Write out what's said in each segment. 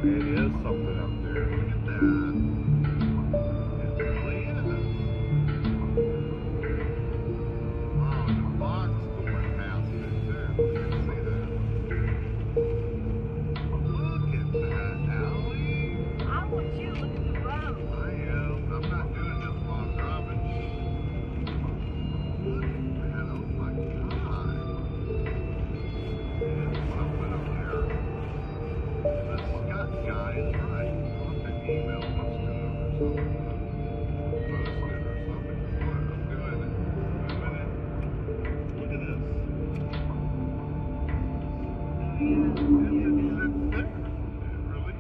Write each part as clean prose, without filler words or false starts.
it is something up there. Look at that. It really is. Oh, and the box going past it too. You can see that. Look at that, Allie. I want you to look at the road. I am. I'm not doing this while I'm driving. Look at that. Oh my God. It's something up there. The Scott guy is right. I'll have to email must have or something. Post it or something. Look, I'm doing it. Moving it. Look at this. It's there. It really is.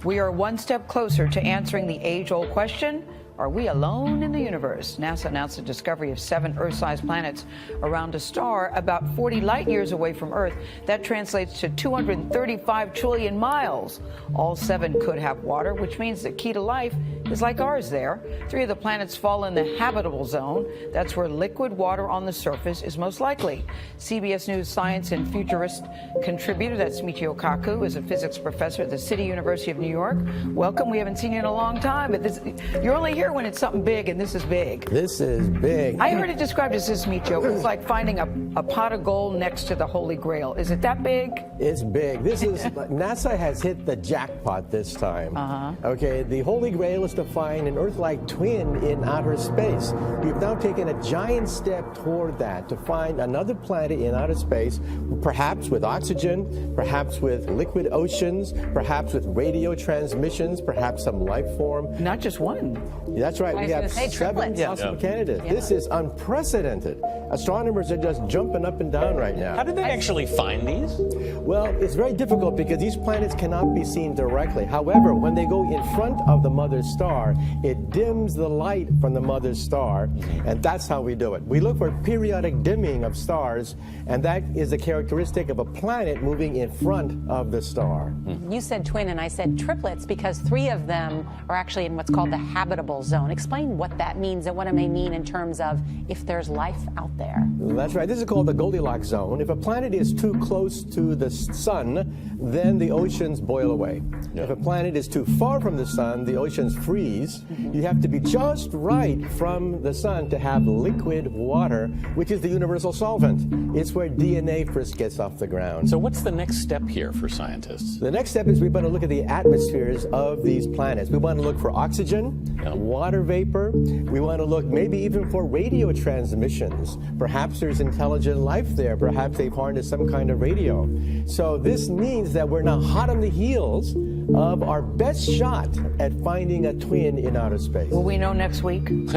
We are one step closer to answering the age-old question, are we alone in the universe? NASA announced the discovery of 7 Earth-sized planets around a star about 40 light years away from Earth. That translates to 235 trillion miles. All 7 could have water, which means the key to life is like ours there. 3 of the planets fall in the habitable zone. That's where liquid water on the surface is most likely. CBS News science and futurist contributor, that's Michio Kaku, is a physics professor at the City University of New York. Welcome. We haven't seen you in a long time, but you're only here when it's something big, and this is big. This is big. I heard it described as this, Michio. It's like finding a pot of gold next to the Holy Grail. Is it that big? It's big. This is NASA has hit the jackpot this time. Okay, the Holy Grail is to find an Earth-like twin in outer space. We've now taken a giant step toward that, to find another planet in outer space, perhaps with oxygen, perhaps with liquid oceans, perhaps with radio transmissions, perhaps some life form. Not just one. That's right. We have 7 triplets. possible candidates. This is unprecedented. Astronomers are just jumping up and down right now. How did they actually find these? Well, it's very difficult because these planets cannot be seen directly. However, when they go in front of the mother star, it dims the light from the mother star, and that's how we do it. We look for periodic dimming of stars, and that is a characteristic of a planet moving in front of the star. You said twin, and I said triplets because 3 of them are actually in what's called the habitable zone. Explain what that means and what it may mean in terms of if there's life out there. That's right. This is called the Goldilocks zone. If a planet is too close to the sun, then the oceans boil away. If a planet is too far from the sun, the oceans freeze. You have to be just right from the sun to have liquid water, which is the universal solvent. It's where DNA first gets off the ground. So what's the next step here for scientists? The next step is we want to look at the atmospheres of these planets. We want to look for oxygen, water vapor. We want to look maybe even for radio transmissions. Perhaps there's intelligent life there. Perhaps they've harnessed some kind of radio. So this means that we're now hot on the heels of our best shot at finding a twin in outer space. Will we know next week? No,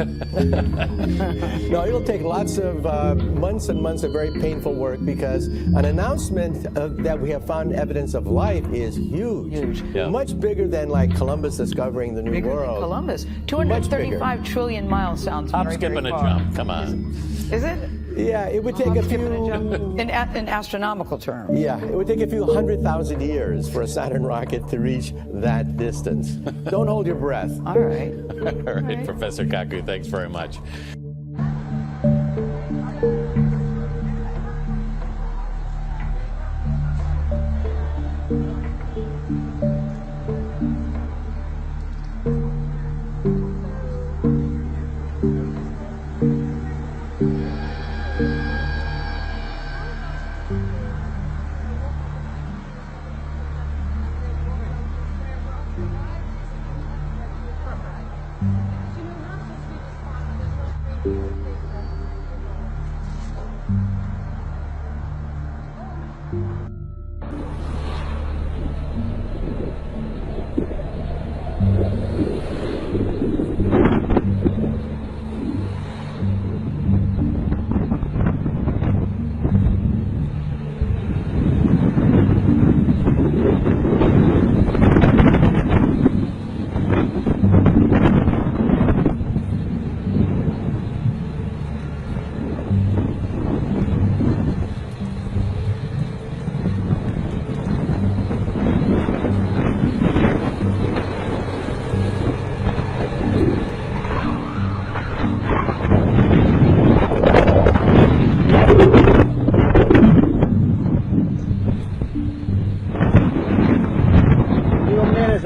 it'll take lots of months and months of very painful work, because an announcement that we have found evidence of life is huge. Much bigger than like Columbus discovering the New World. Bigger than Columbus. 235 trillion miles sounds I'm very, skipping very a far. jump. Come on. Is it? Yeah, it would take a few. In astronomical terms. Yeah, it would take a few 100,000 years for a Saturn rocket to reach that distance. Don't hold your breath. All right. All right, Professor Kaku, thanks very much.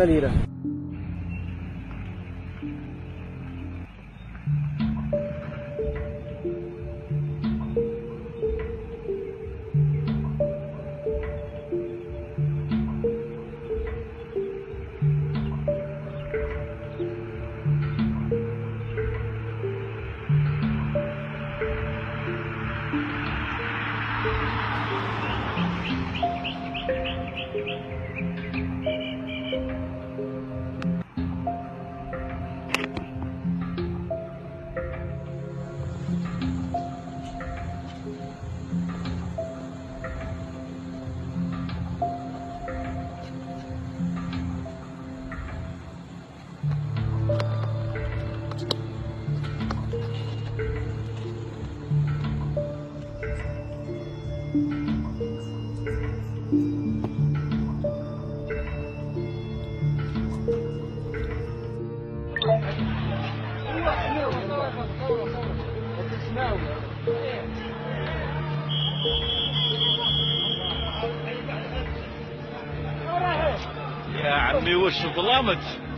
خليلة. يا عمي وش ظلمت؟